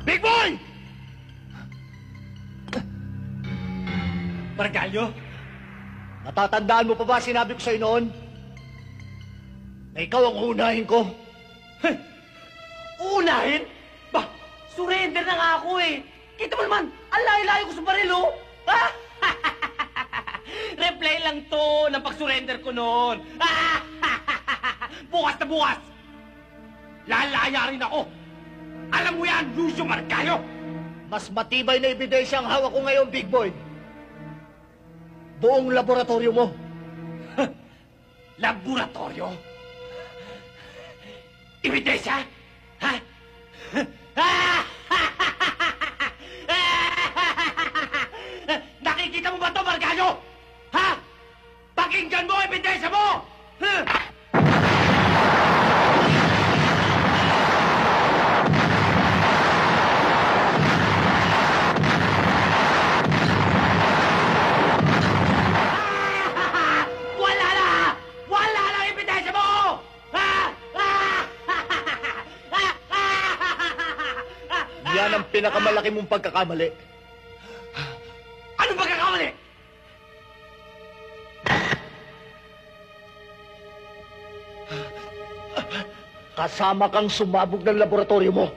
Big Boy! Bargalyo? Natatandaan mo pa ba sinabi ko sa'yo noon? Na ikaw ang unahin ko. Uunahin? Bah, surrender na nga ako eh. Kita mo naman, ang layo-layo ko sa baril, oh. Replay lang to ng pag-surrender ko noon. Bukas na bukas! Lalaya rin ako! Alam mo yan, Lucio Marcayo! Mas matibay na ebidensya ang hawak ko ngayon, Big Boy. Buong laboratorio mo. Laboratorio? Ebidensya? Ha? Nakikita mo ba ito, Marcayo? Ha? Pakinggan mo ang ebidensya mo! Wala na! Wala na ang ebidensya mo! Yan ang pinakamalaki mong pagkakamali. Anong pagkakamali? Kasama kang sumabog ng laboratorio mo.